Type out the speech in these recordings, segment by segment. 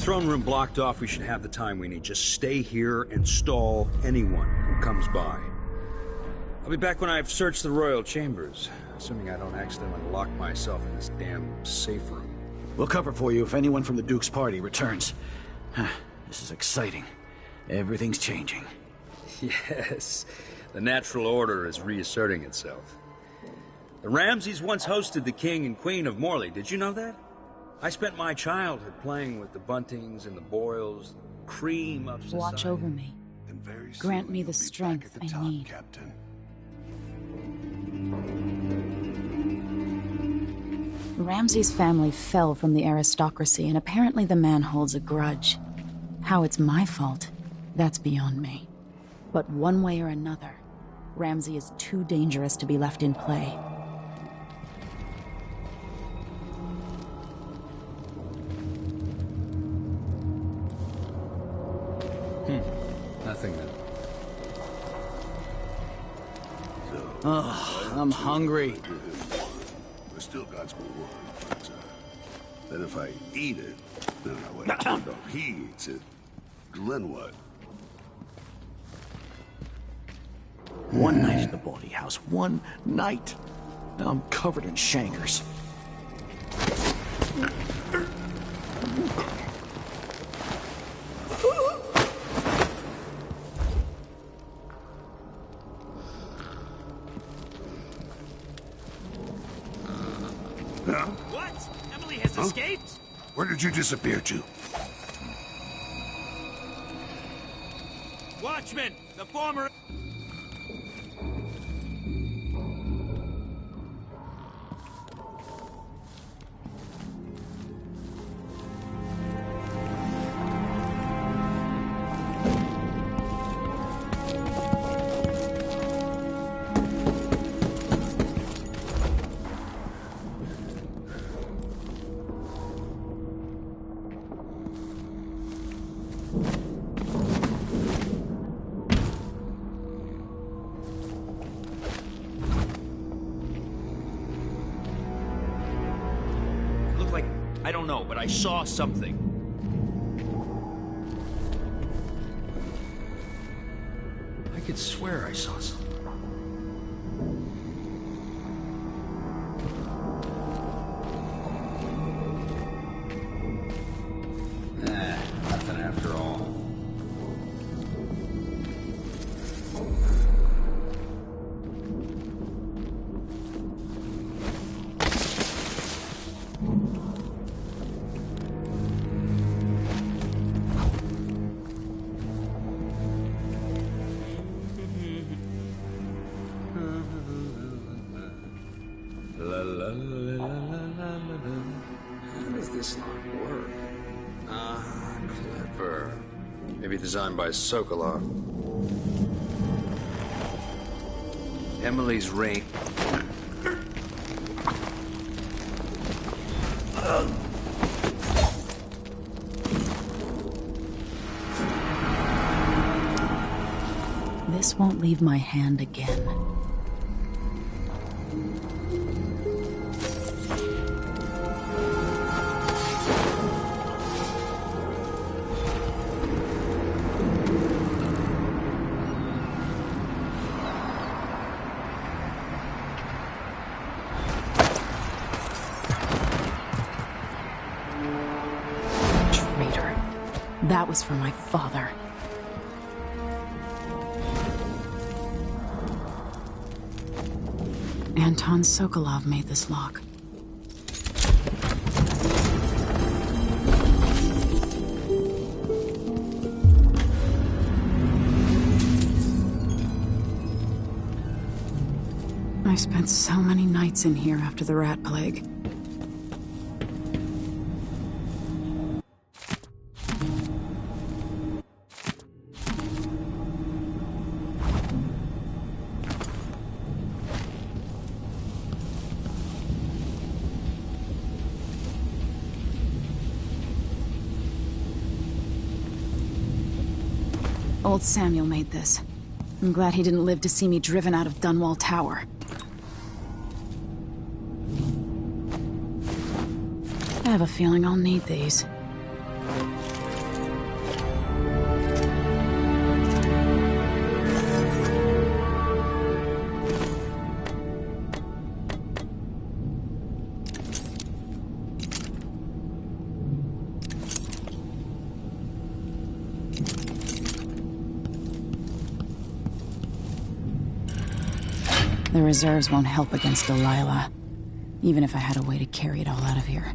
throne room blocked off, we should have the time we need. Just stay here and stall anyone who comes by. I'll be back when I've searched the royal chambers, assuming I don't accidentally lock myself in this damn safe room. We'll cover for you if anyone from the Duke's party returns. This is exciting. Everything's changing. Yes, the natural order is reasserting itself. The Ramseys once hosted the king and queen of Morley. Did you know that? I spent my childhood playing with the Buntings and the Boyles, the cream of society. Watch over me. Grant me the strength I need. Captain. Ramsay's family fell from the aristocracy, and apparently the man holds a grudge. How it's my fault, that's beyond me. But one way or another, Ramsay is too dangerous to be left in play. Nothing then. Oh, I'm hungry. We still got some more, but then if I eat it, then I wait until he eats it. Then what? One night in the body house. One night. Now I'm covered in chancres. What? Emily has escaped? Where did you disappear to? Watchman, the former... I don't know, but I saw something. I could swear I saw something. Nothing after all. How does this lock work? Ah, clever. Maybe designed by Sokolov. Emily's ring. This won't leave my hand again. That was for my father. Anton Sokolov made this lock. I spent so many nights in here after the rat plague. Old Samuel made this. I'm glad he didn't live to see me driven out of Dunwall Tower. I have a feeling I'll need these. The reserves won't help against Delilah, even if I had a way to carry it all out of here.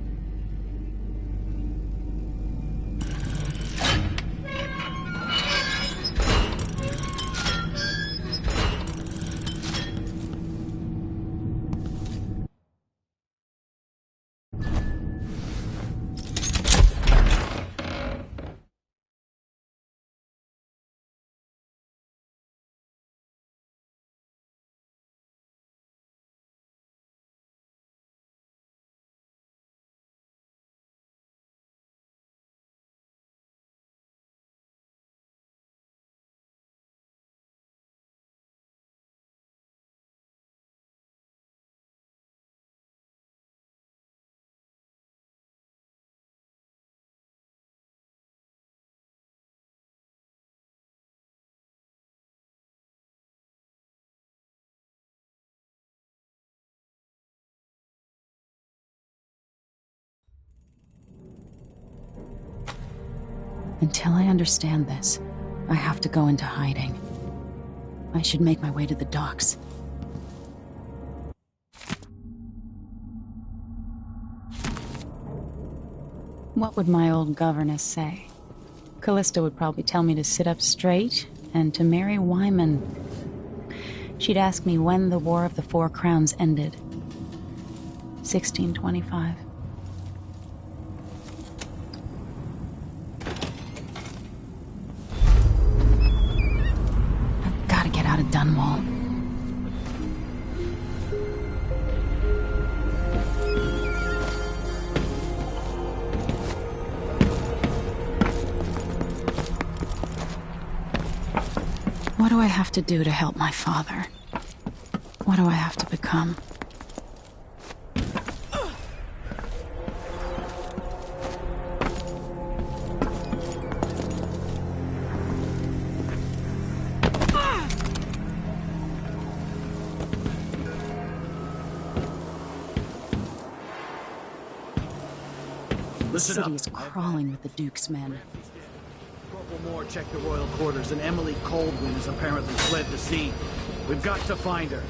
Until I understand this, I have to go into hiding. I should make my way to the docks. What would my old governess say? Callista would probably tell me to sit up straight and to marry Wyman. She'd ask me when the War of the Four Crowns ended. 1625. I've got to get out of Dunwall. What do I have to do to help my father? What do I have to become? The city is crawling with the Duke's men. Corporal Moore checked the royal quarters, and Emily Coldwind has apparently fled the scene. We've got to find her.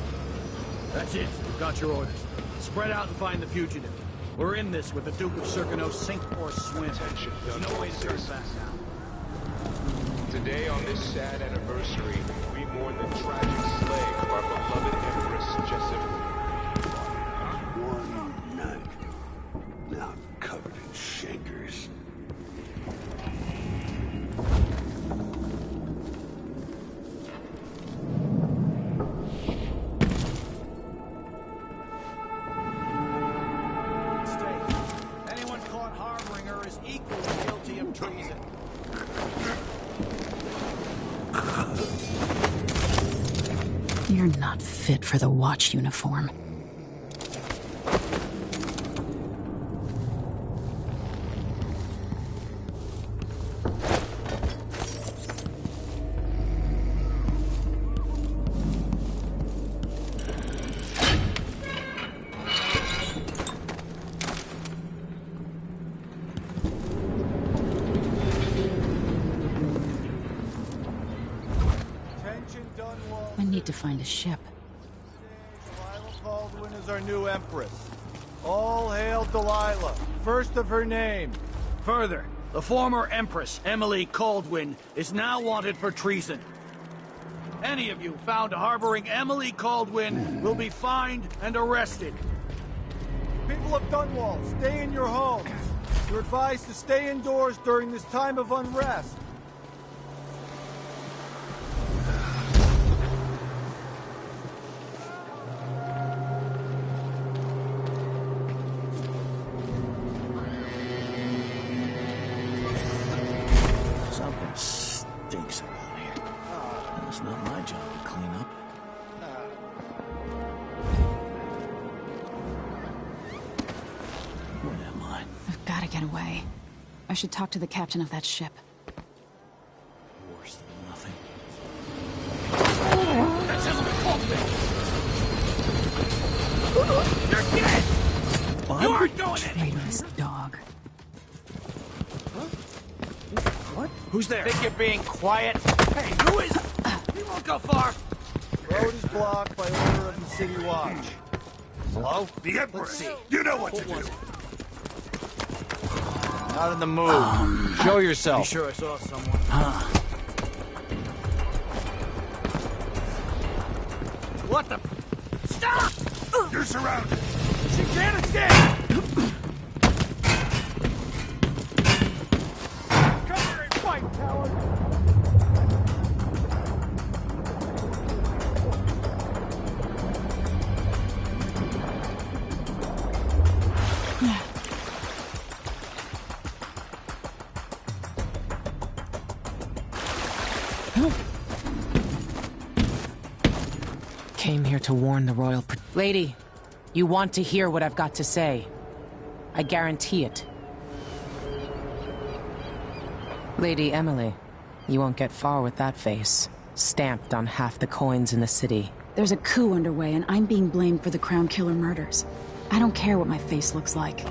That's it. We've got your orders. Spread out and find the fugitive. We're in this with the Duke of Circano, sink or swim. Attention, There's no way to turn back now. Today, on this sad anniversary, we mourn the tragic slaying of our beloved Empress Jessamine. One night. Now covered in shankers. Anyone caught harboring her is equally guilty of treason. You're not fit for the watch uniform. I need to find a ship. Delilah Baldwin is our new empress. All hail Delilah, first of her name. Further, the former Empress, Emily Coldwind, is now wanted for treason. Any of you found harboring Emily Coldwind will be fined and arrested. People of Dunwall, stay in your homes. You're advised to stay indoors during this time of unrest. Something stinks around here. It's not my job to clean up. Where am I? I've got to get away. I should talk to the captain of that ship. Worse than nothing. You're dead! What? You aren't going anywhere! Traitorous dog. Who's there? Think you're being quiet? Hey, who is... We won't go far. Road is blocked by order of the City Watch. Hello? The Emperor! Let's see. You know what to do! Not in the mood. Show yourself. Pretty sure I saw someone. What the? Stop! You're surrounded! She can't escape! Cover and fight, coward! Came here to warn the royal... Lady, you want to hear what I've got to say. I guarantee it. Lady Emily, you won't get far with that face. Stamped on half the coins in the city. There's a coup underway, and I'm being blamed for the Crown Killer murders. I don't care what my face looks like.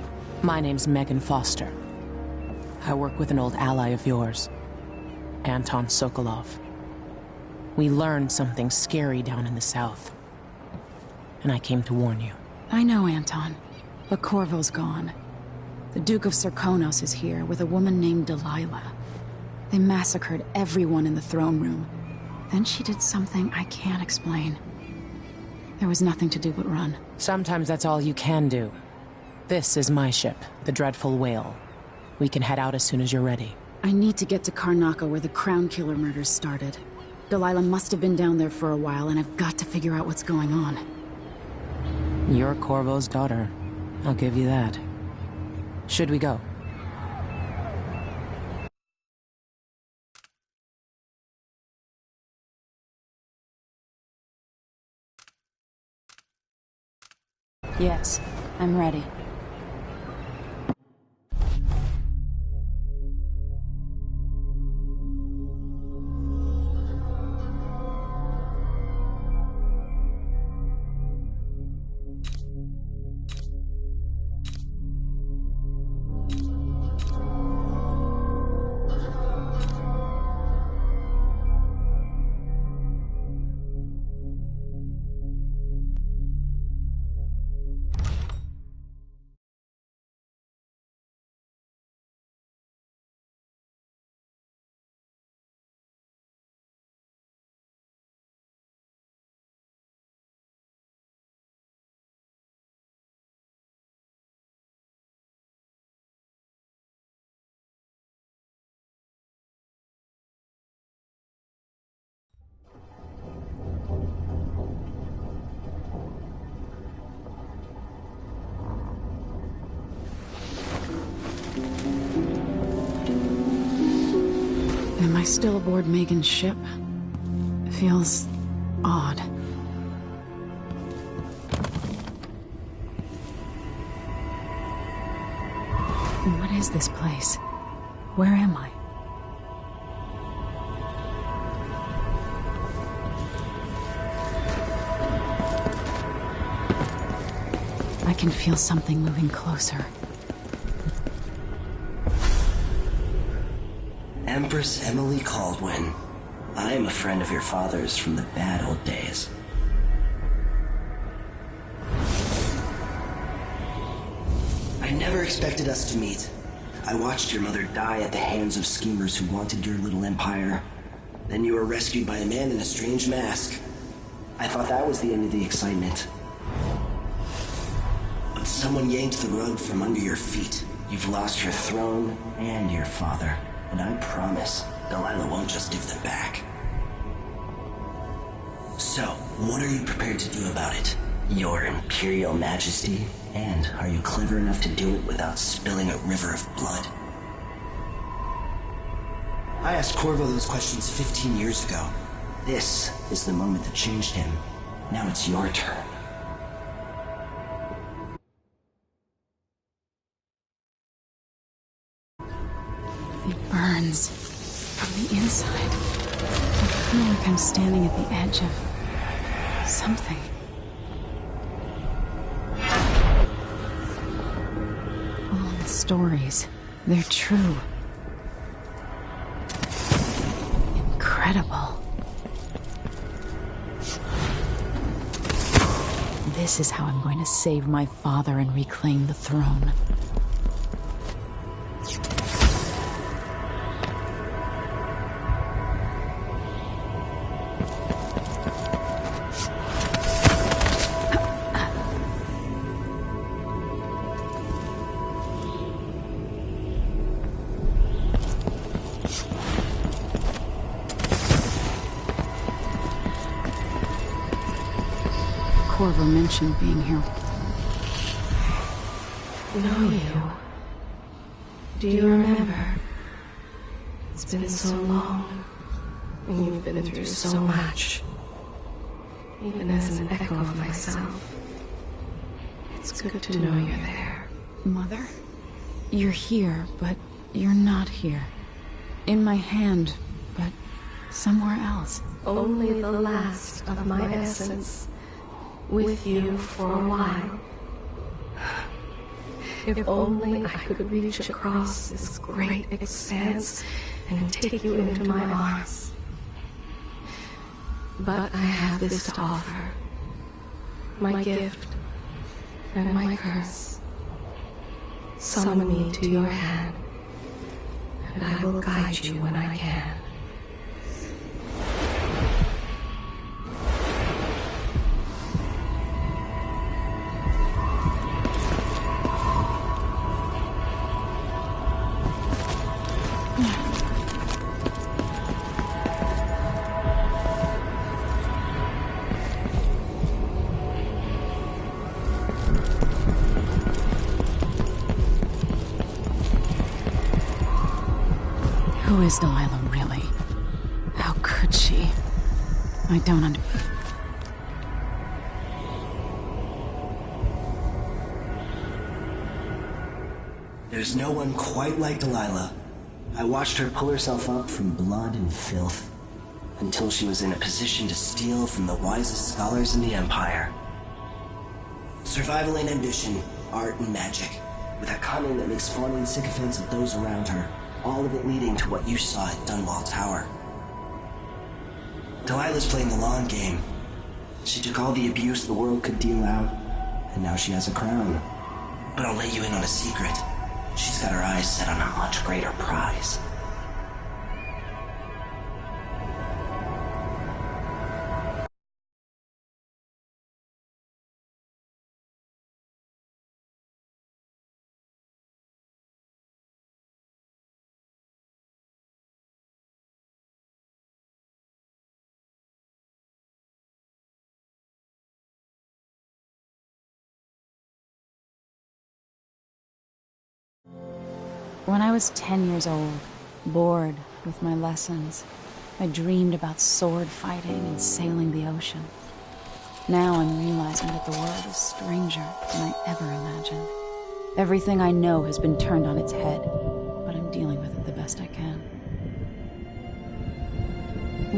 My name's Megan Foster. I work with an old ally of yours, Anton Sokolov. We learned something scary down in the south, and I came to warn you. I know, Anton, but Corvo's gone. The Duke of Serkonos is here with a woman named Delilah. They massacred everyone in the throne room. Then she did something I can't explain. There was nothing to do but run. Sometimes that's all you can do. This is my ship, the Dreadful Whale. We can head out as soon as you're ready. I need to get to Karnaca where the Crown Killer murders started. Delilah must have been down there for a while, and I've got to figure out what's going on. You're Corvo's daughter. I'll give you that. Should we go? Yes, I'm ready. Am I still aboard Megan's ship? It feels odd. What is this place? Where am I? I can feel something moving closer. Empress Emily Caldwin. I am a friend of your father's from the bad old days. I never expected us to meet. I watched your mother die at the hands of schemers who wanted your little empire. Then you were rescued by a man in a strange mask. I thought that was the end of the excitement. But someone yanked the rug from under your feet. You've lost your throne and your father. And I promise, Delilah won't just give them back. So, what are you prepared to do about it? Your Imperial Majesty? And are you clever enough to do it without spilling a river of blood? I asked Corvo those questions 15 years ago. This is the moment that changed him. Now it's your turn. It burns from the inside. I feel like I'm standing at the edge of something. All the stories, they're true. Incredible. This is how I'm going to save my father and reclaim the throne. Corvo mentioned being here. Know you? Do you remember? It's been so long, and you've been through so much. Even as an echo of myself, it's good to know you're there. Mother? You're here, but you're not here. In my hand, but somewhere else. Only the last of my essence. With you for a while. If only I could reach across this great expanse and take you into my arms. But I have this to offer. My gift and my curse. Summon me to your hand, and I will guide you when I can. Who is Delilah, really? How could she? I don't There's no one quite like Delilah. I watched her pull herself up from blood and filth until she was in a position to steal from the wisest scholars in the Empire. Survival and ambition, art and magic, with a cunning that makes fawning sycophants of those around her. All of it leading to what you saw at Dunwall Tower. Delilah's playing the long game. She took all the abuse the world could deal out, and now she has a crown. But I'll let you in on a secret. She's got her eyes set on a much greater prize. When I was 10 years old, bored with my lessons, I dreamed about sword fighting and sailing the ocean. Now I'm realizing that the world is stranger than I ever imagined. Everything I know has been turned on its head, but I'm dealing with it the best I can.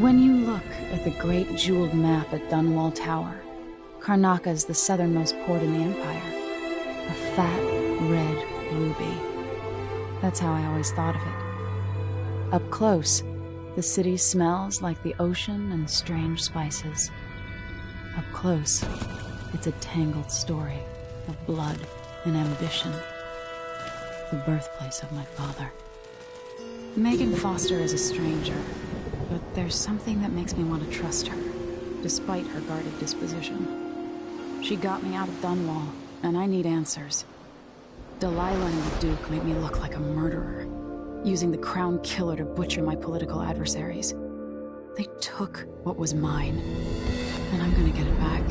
When you look at the great jeweled map at Dunwall Tower, Karnaca is the southernmost port in the Empire. A fat, red ruby. That's how I always thought of it. Up close, the city smells like the ocean and strange spices. Up close, it's a tangled story of blood and ambition. The birthplace of my father. Megan Foster is a stranger, but there's something that makes me want to trust her, despite her guarded disposition. She got me out of Dunwall, and I need answers. Delilah and the Duke made me look like a murderer, using the Crown Killer to butcher my political adversaries. They took what was mine, and I'm gonna get it back.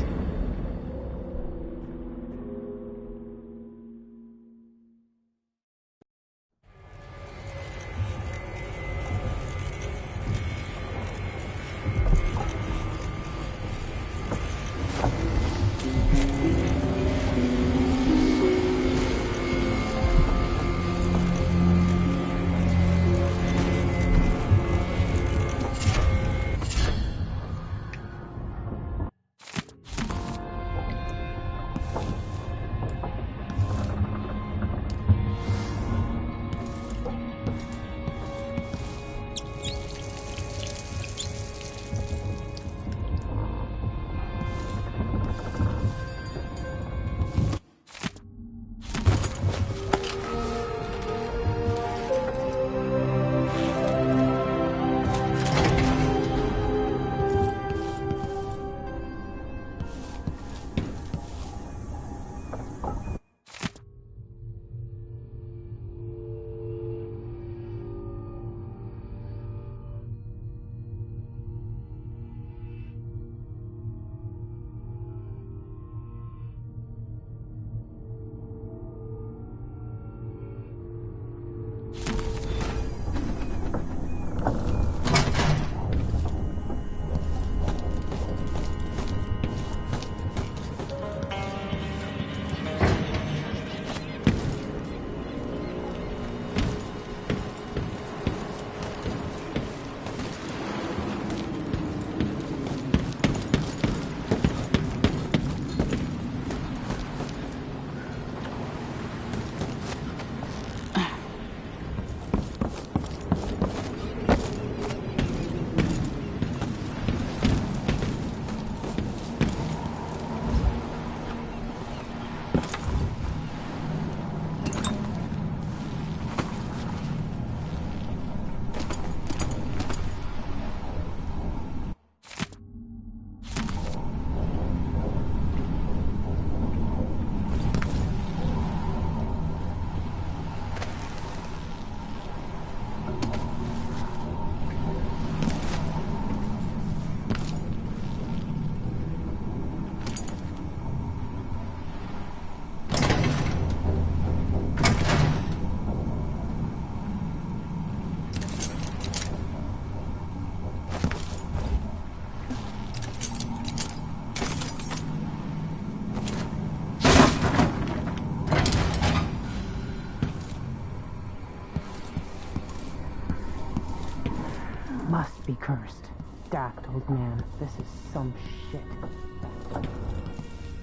Must be cursed. Daft old man. This is some shit.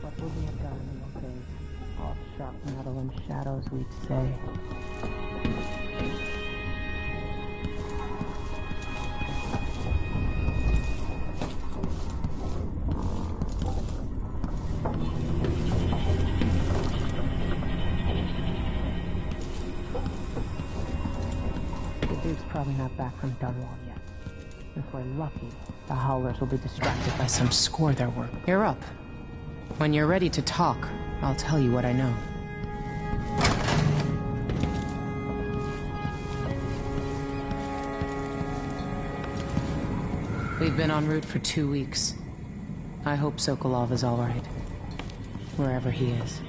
What would we have done in those days? All sharp metal and shadows, we'd say. The dude's probably not back from Dunwall yet. If we're lucky, the Howlers will be distracted by some score they're working. You're up. When you're ready to talk, I'll tell you what I know. We've been en route for 2 weeks. I hope Sokolov is all right, wherever he is.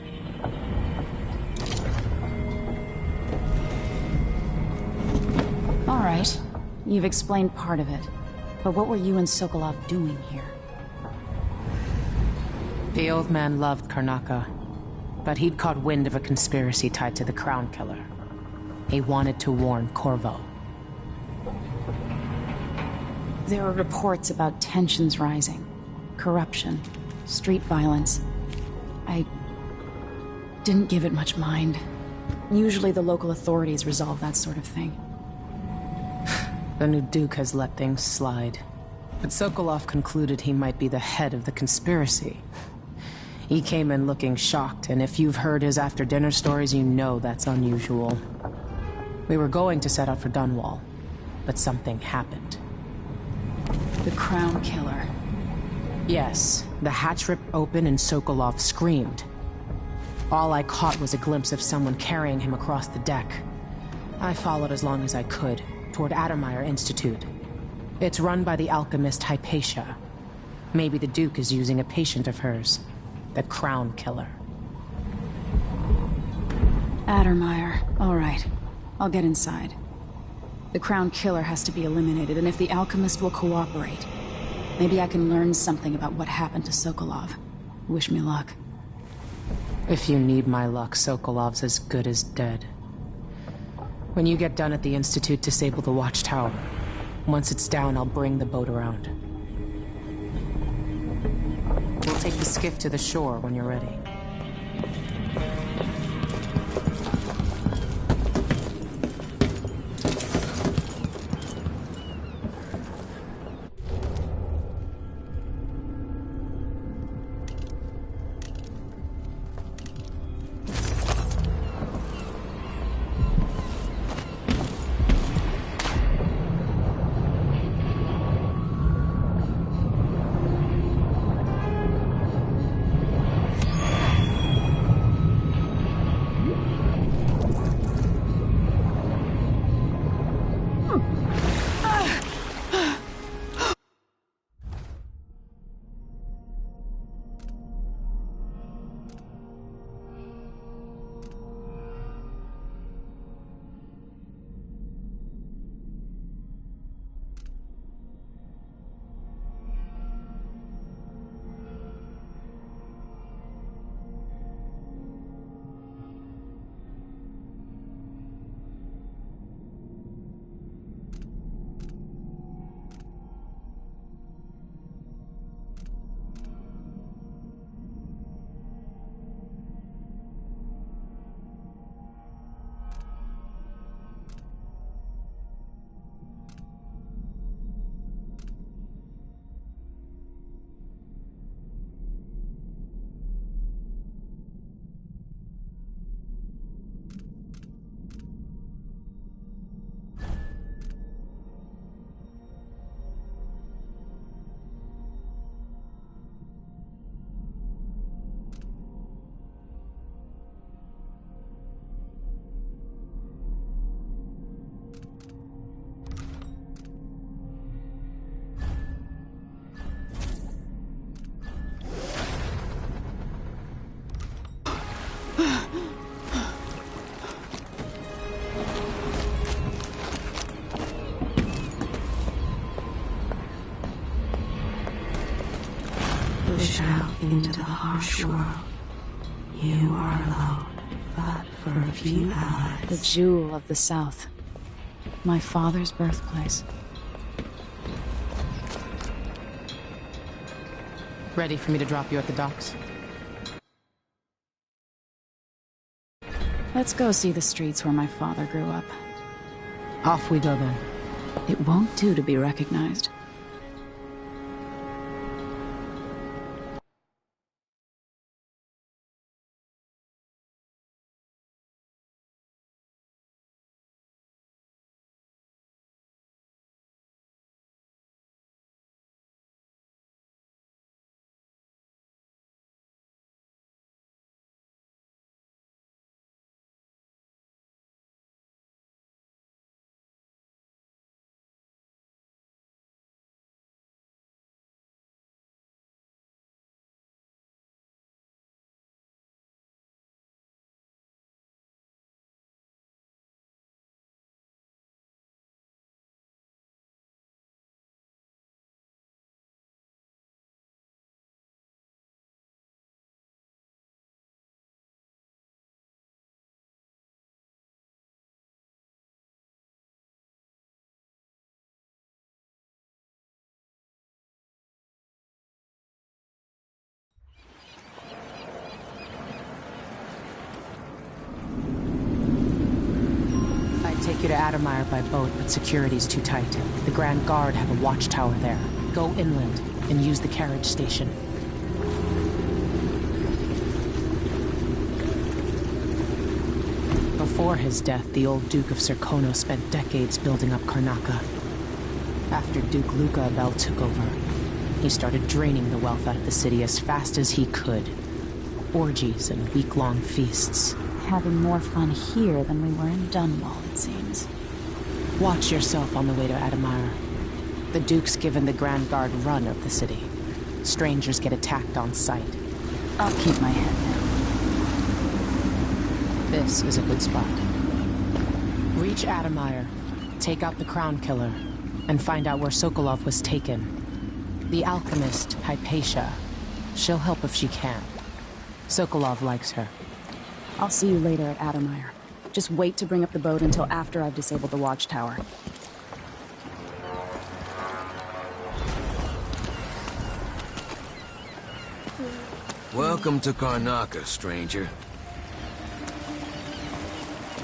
All right. You've explained part of it. But what were you and Sokolov doing here? The old man loved Karnaka, but he'd caught wind of a conspiracy tied to the Crown Killer. He wanted to warn Corvo. There were reports about tensions rising, corruption, street violence. I didn't give it much mind. Usually the local authorities resolve that sort of thing. The new Duke has let things slide. But Sokolov concluded he might be the head of the conspiracy. He came in looking shocked, and if you've heard his after-dinner stories, you know that's unusual. We were going to set out for Dunwall, but something happened. The Crown Killer. Yes, the hatch ripped open and Sokolov screamed. All I caught was a glimpse of someone carrying him across the deck. I followed as long as I could, toward Addermeyer Institute. It's run by the alchemist Hypatia. Maybe the Duke is using a patient of hers, the Crown Killer. Addermeyer. All right. I'll get inside. The Crown Killer has to be eliminated, and if the alchemist will cooperate, maybe I can learn something about what happened to Sokolov. Wish me luck. If you need my luck, Sokolov's as good as dead. When you get done at the Institute, disable the watchtower. Once it's down, I'll bring the boat around. We'll take the skiff to the shore when you're ready. Push out into the harsh world. You are alone, but for a few hours. The jewel of the South. My father's birthplace. Ready for me to drop you at the docks? Let's go see the streets where my father grew up. Off we go then. It won't do to be recognized. Take you to Addermire by boat, but security's too tight. The Grand Guard have a watchtower there. Go inland and use the carriage station. Before his death, the old Duke of Serkono spent decades building up Karnaca. After Duke Luca Abel took over, he started draining the wealth out of the city as fast as he could. Orgies and week-long feasts. Having more fun here than we were in Dunwall, it seems. Watch yourself on the way to Addermire. The Duke's given the Grand Guard run of the city. Strangers get attacked on sight. I'll keep my head down. This is a good spot. Reach Addermire, take out the Crown Killer, and find out where Sokolov was taken. The alchemist, Hypatia. She'll help if she can. Sokolov likes her. I'll see you later at Addermire. Just wait to bring up the boat until after I've disabled the watchtower. Welcome to Karnaca, stranger.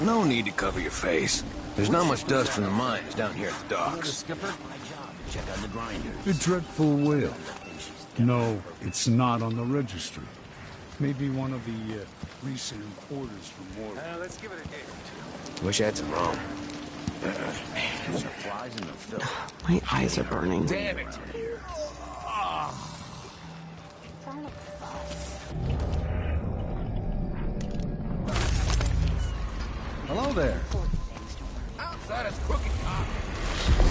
No need to cover your face. There's not much dust from the mines down here at the docks. Skipper, my job. Check on the grinder. The dreadful whale. No, it's not on the registry. Maybe one of the recent orders from Morley. Let's give it a day or two. Wish I had some rum. Supplies in the filth. My eyes are burning. Damn it! Hello there. Outside is crooked cock.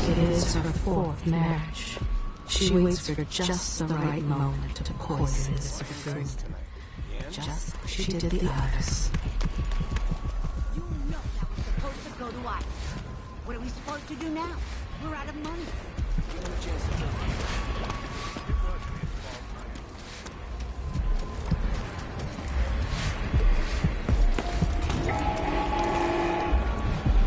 It is her fourth marriage. She waits for just the right moment to poison this fruit. Just like she did the others. You know that was supposed to go to us. What are we supposed to do now? We're out of money.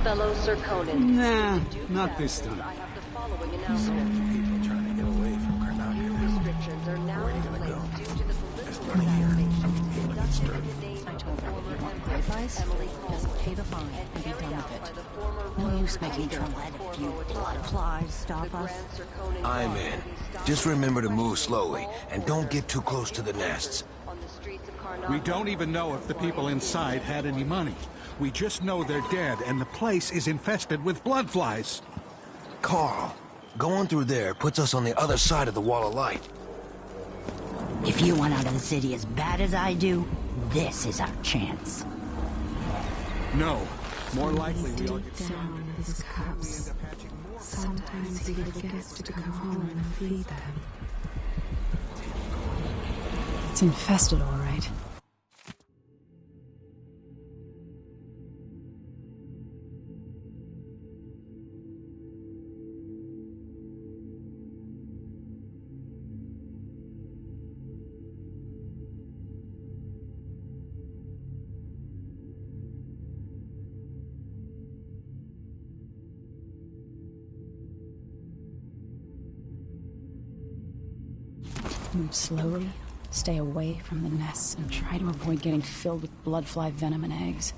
Fellow Serkonans. Nah, not this time. I have the following announcement. People trying to get away from Karnaca. Restrictions are now in place due to the political assassination conducted in the name of the former Empress Emily Cole. Pay the fine and be done with By it. the former No royal use making commander, trouble if former you Atala. flies stop The us. Grand Serkonan I'm Guard in. will be stopped Just remember to move slowly, and don't get too close to the nests. on the streets of Karnaca. We don't even know if the people inside had any money. We just know they're dead, and the place is infested with blood flies. Carl, going through there puts us on the other side of the wall of light. If you want out of the city as bad as I do, this is our chance. No. More likely we all get... Down in his cups. Sometimes he forgets to come home and feed them. It's infested, all right. Move slowly, stay away from the nests, and try to avoid getting filled with bloodfly venom and eggs.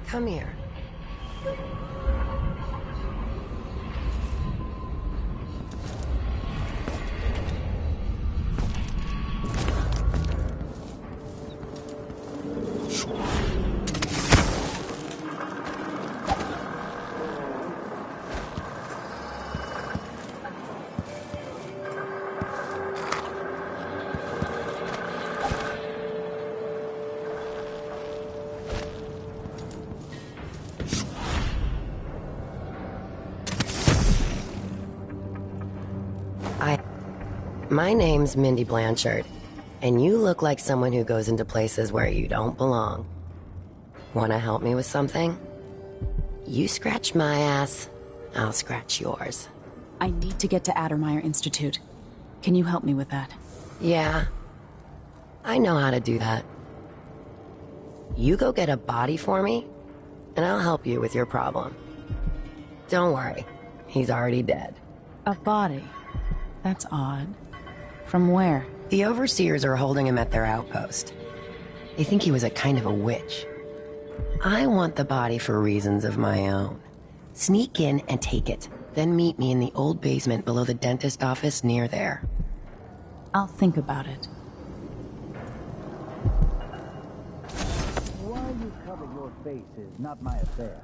Come here. My name's Mindy Blanchard, and you look like someone who goes into places where you don't belong. Wanna help me with something? You scratch my ass, I'll scratch yours. I need to get to Addermeyer Institute. Can you help me with that? Yeah, I know how to do that. You go get a body for me, and I'll help you with your problem. Don't worry, he's already dead. A body? That's odd. From where? The overseers are holding him at their outpost. They think he was a kind of a witch. I want the body for reasons of my own. Sneak in and take it, then meet me in the old basement below the dentist office near there. I'll think about it. Why you cover your face is not my affair.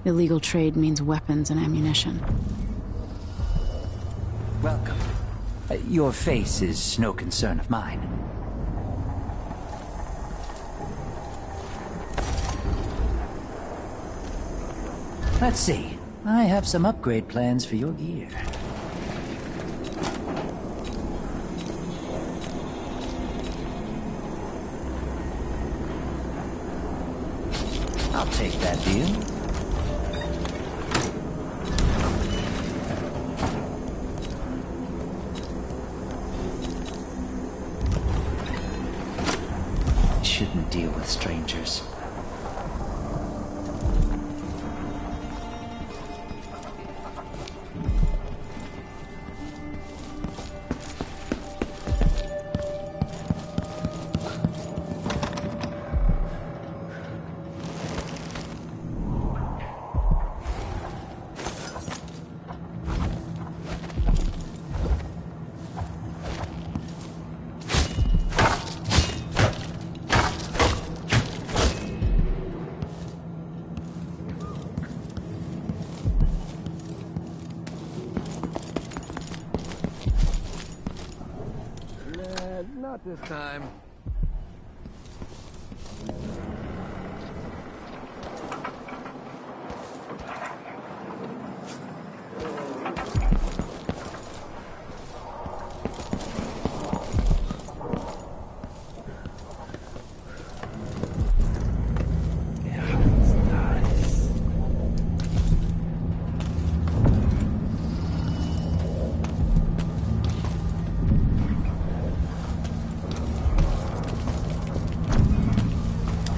Illegal trade means weapons and ammunition. Welcome. Your face is no concern of mine. Let's see. I have some upgrade plans for your gear. I'll take that deal. Shouldn't deal with strangers. Not this time.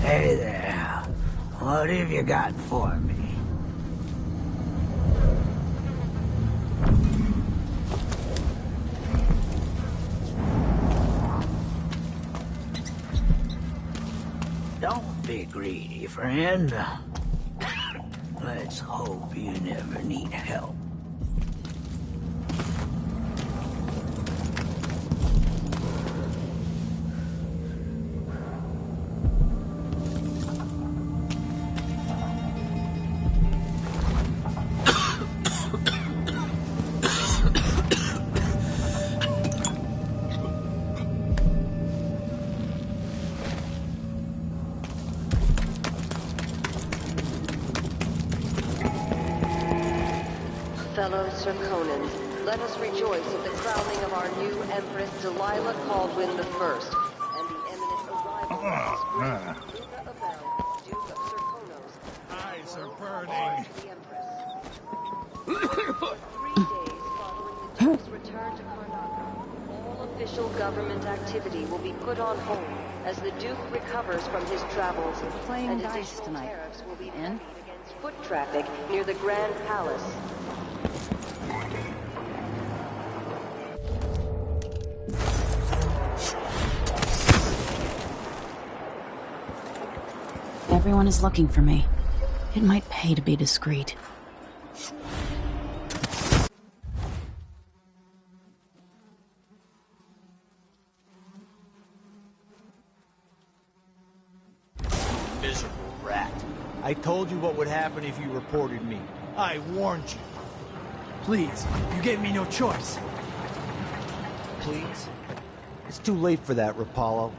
Hey there. What have you got for me? Don't be greedy, friend. Let's hope you never need help. Fellow Serkonans, let us rejoice at the crowning of our new Empress Delilah Caldwin I, and the imminent arrival of his Duke of Serkonos. Eyes are burning. For 3 days following the Duke's return to Karnaca, all official government activity will be put on hold as the Duke recovers from his travels, and additional tariffs will be levied against foot traffic near the Grand Palace. Everyone is looking for me. It might pay to be discreet. Miserable rat. I told you what would happen if you reported me. I warned you. Please, you gave me no choice. Please? It's too late for that, Rapallo.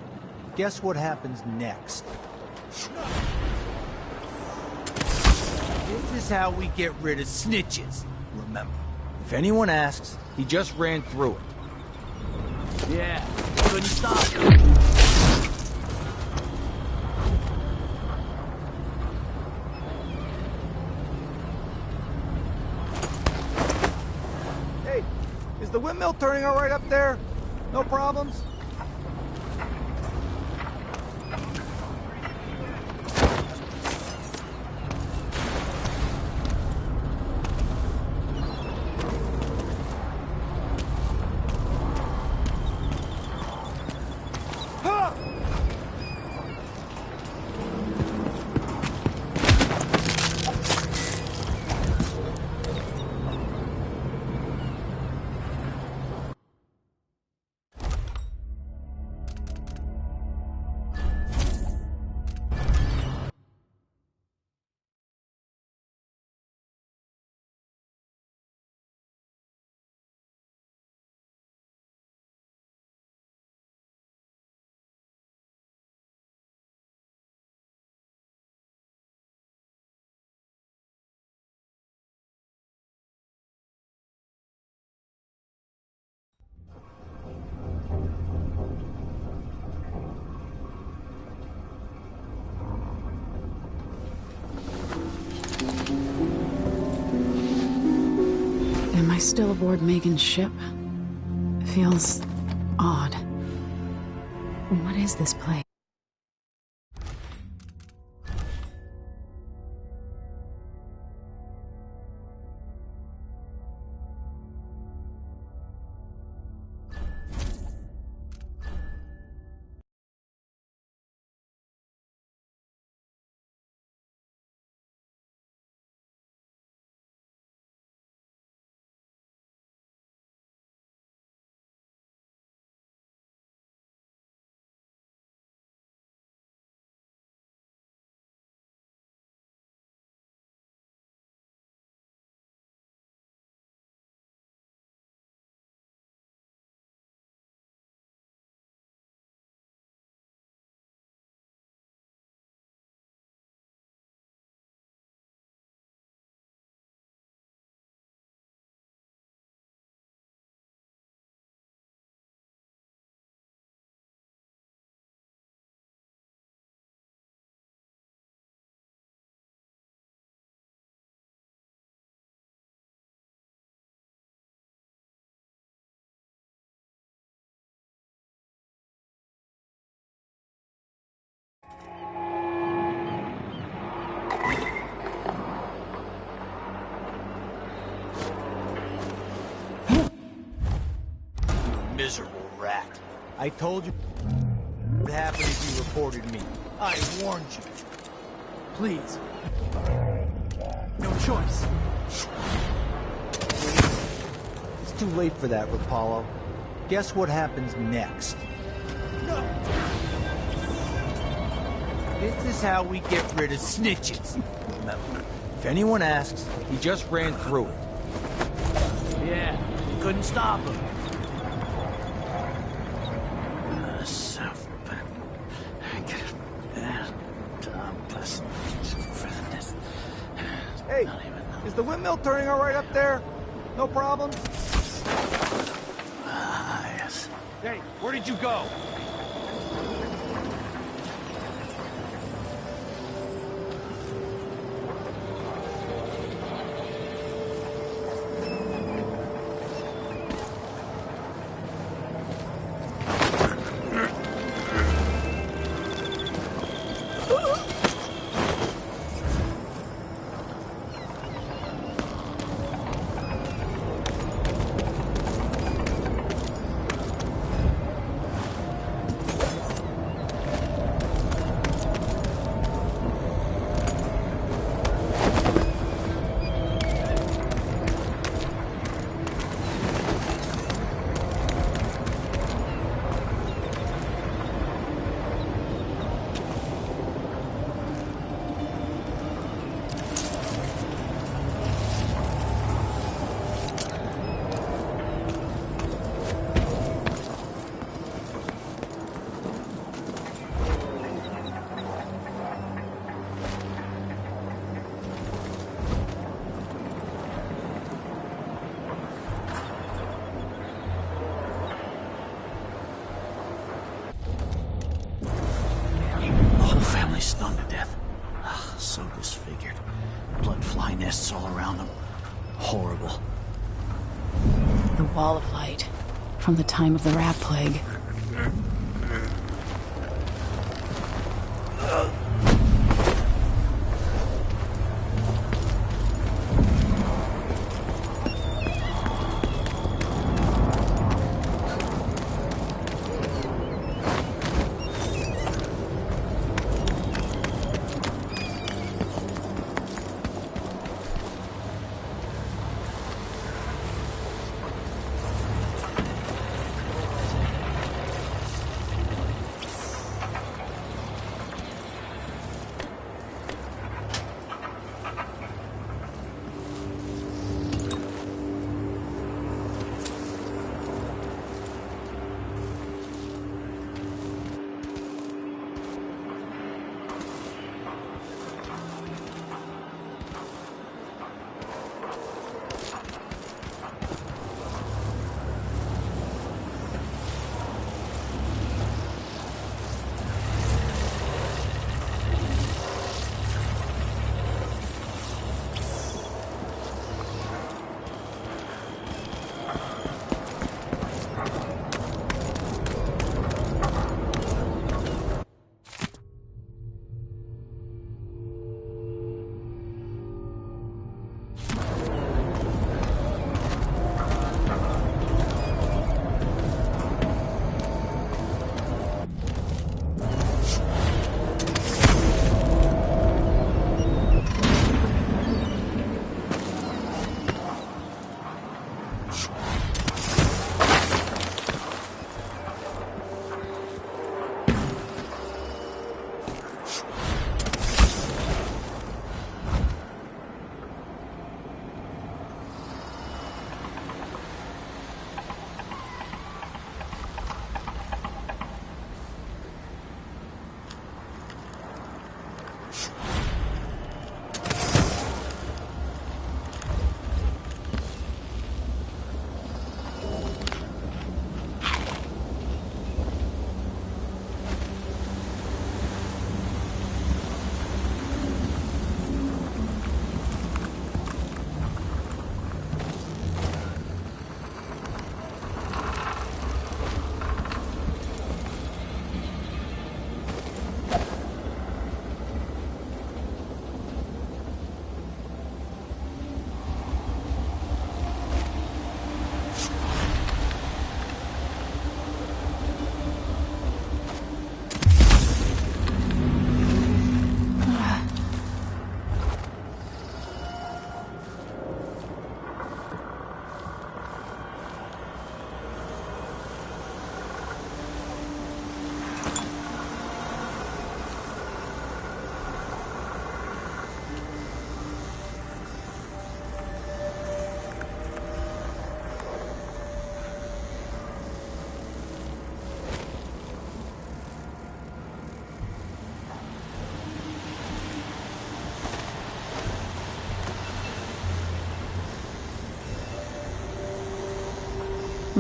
Guess what happens next? This is how we get rid of snitches. Remember, if anyone asks, he just ran through it. Yeah, couldn't stop him. Hey, is the windmill turning all right up there? No problems? still aboard Megan's ship? Feels odd. What is this place? Miserable rat. I told you what would happen if you reported me. I warned you. Please. No choice. It's too late for that, Rapallo. Guess what happens next? No! This is how we get rid of snitches. Remember, if anyone asks, he just ran through it. Yeah, you couldn't stop him. Hey, is the windmill turning all right up there? No problems? Yes. Hey, where did you go? Stunned to death. Ugh, so disfigured. Blood fly nests all around them. Horrible. The Wall of Light. From the time of the rat plague.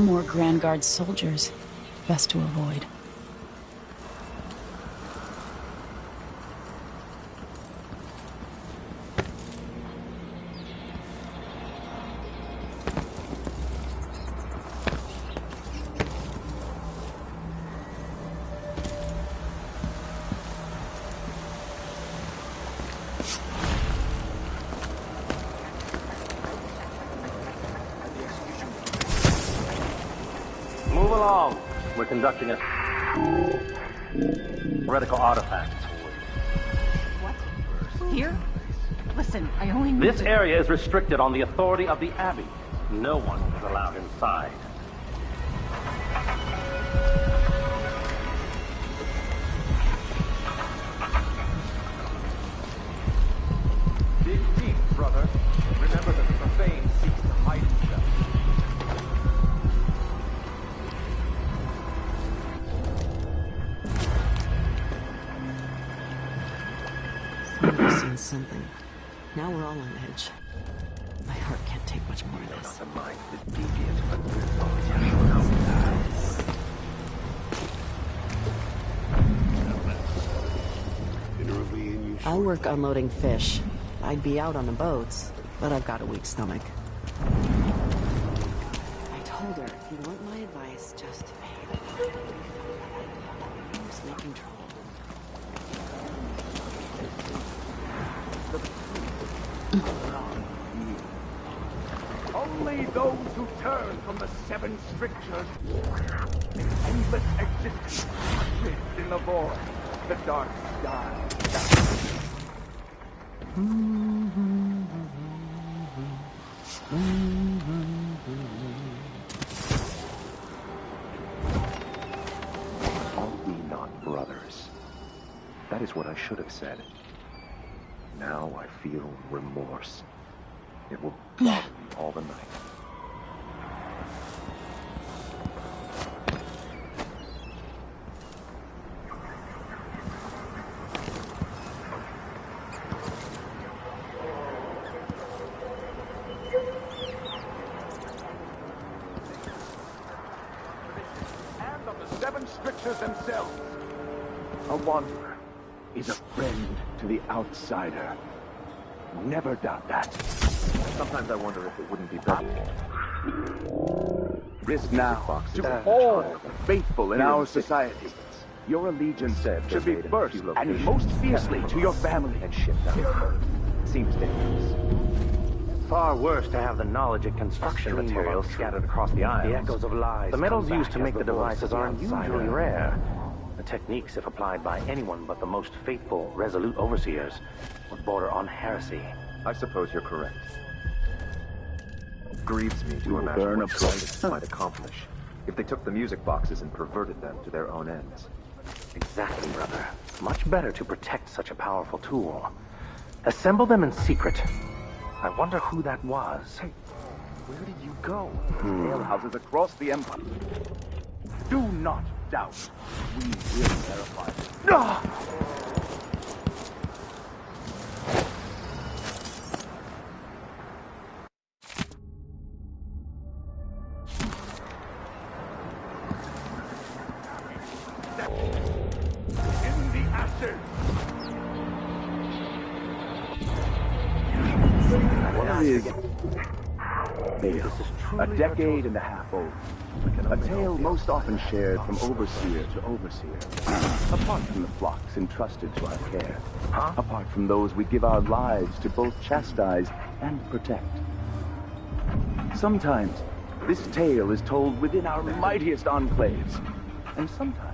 More Grand Guard soldiers. Best to avoid. Move along. We're conducting a heretical artifact. What? Here? Listen, I only need This to... area is restricted on the authority of the Abbey. No one is allowed inside. Dig deep, brother. Remember that the profane seeks to hide himself. Somebody's seen something. Now we're all on edge. My heart can't take much more of this. The mind is deviant, but I'll work unloading fish. I'd be out on the boats, but I've got a weak stomach. I told her, if you want my advice, just who's making trouble? only those who turn from the seven strictures in endless existence drift in the void, the dark sky. Are we not brothers? That is what I should have said. Now I feel remorse. It will bother me all the night. And of the seven strictures themselves. A wanderer is a friend to the outsider. Never doubt that. Sometimes I wonder if it wouldn't be better. Risk now to all the faithful in our society. Your allegiance should be first and most fiercely to your family. And shipped out. Seems dangerous. Far worse to have the knowledge and construction materials scattered across the isles. The echoes of lies. The metals used to make the devices are unusually rare. The techniques, if applied by anyone but the most faithful, resolute overseers, would border on heresy. I suppose you're correct. It grieves me to imagine what Slaughter might accomplish if they took the music boxes and perverted them to their own ends. Exactly, brother. Much better to protect such a powerful tool. Assemble them in secret. I wonder who that was. Hey, where did you go? Alehouses across the empire. Do not doubt. We will verify it. In the ashes. A decade and a half old. A tale most often shared from overseer to overseer. Apart from the flocks entrusted to our care. Apart from those we give our lives to both chastise and protect. Sometimes this tale is told within our mightiest enclaves. And sometimes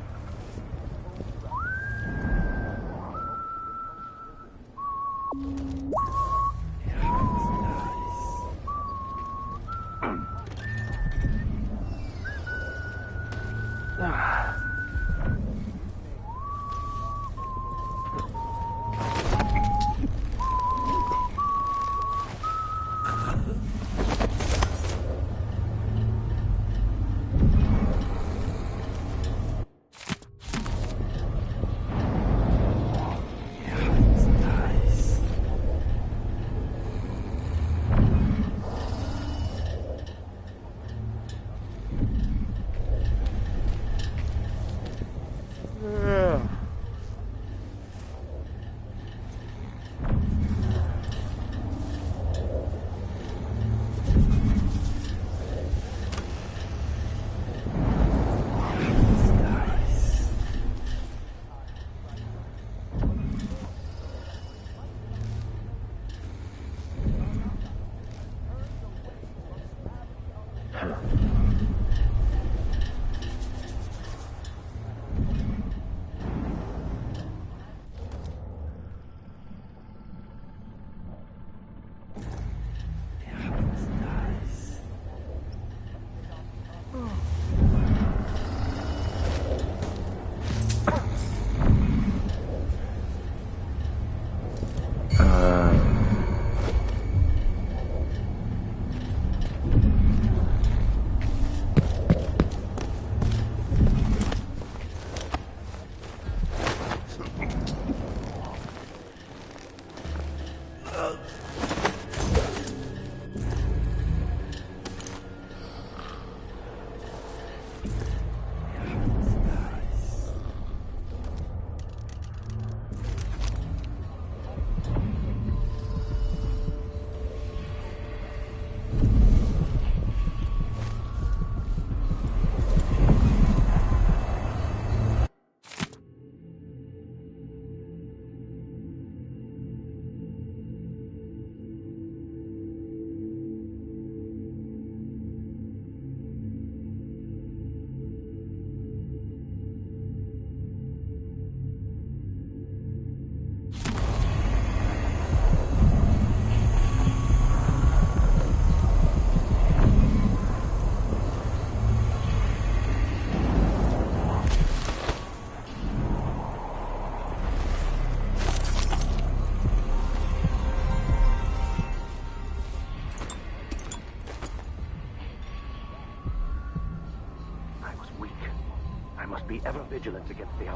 Be ever vigilant against the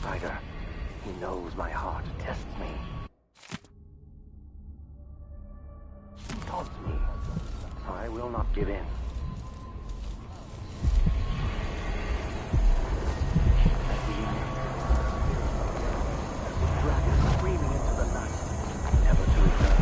outsider. He knows my heart tests me. Taunts me. I will not give in. Dragon screaming into the night, never to return.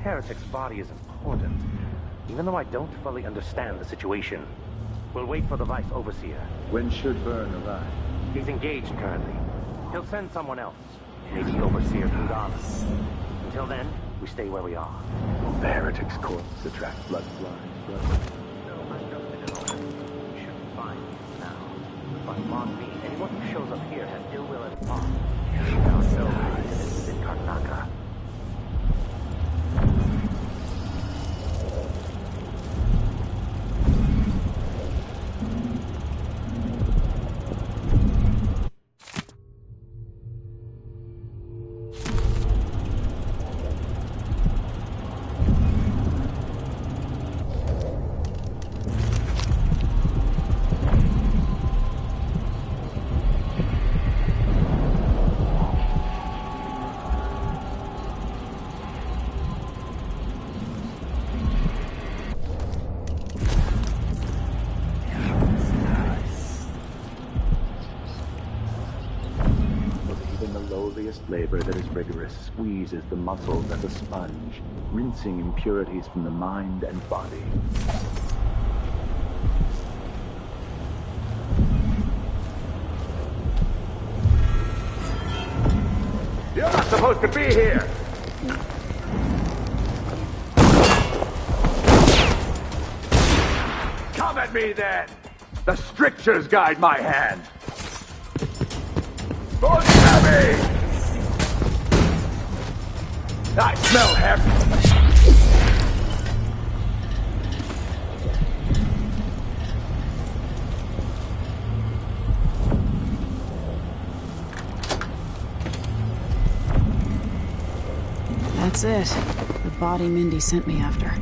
Heretic's body is important, even though I don't fully understand the situation. We'll wait for the Vice Overseer. When should Byrne arrive? He's engaged currently. He'll send someone else, maybe Overseer Kudana. Until then, we stay where we are. The Heretic's corpse attracts blood flies, brother. No, I'm just in an order. We shouldn't find him now. But mark me, anyone who shows up here has ill will at heart. Now know this is in Karnaka. Labor that is rigorous squeezes the muscles as a sponge, rinsing impurities from the mind and body. You're not supposed to be here! Come at me then! The strictures guide my hand. Look at me! I smell heaven. That's it. The body Mindy sent me after.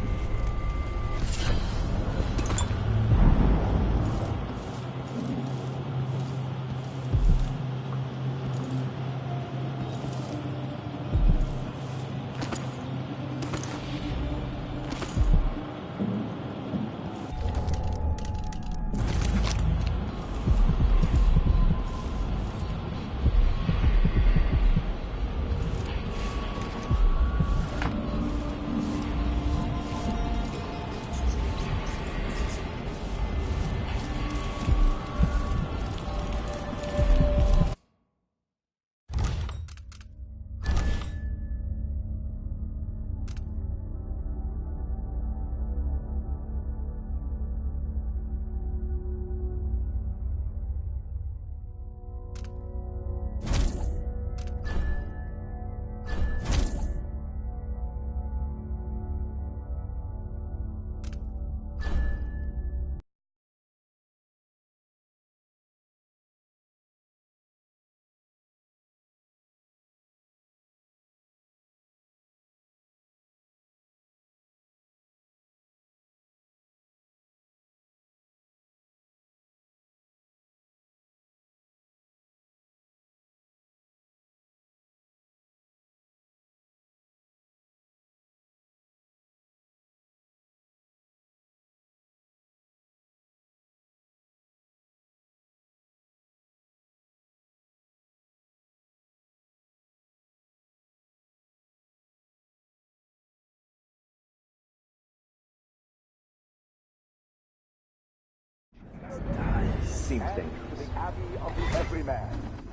Seems dangerous. The Abbey of the Everyman.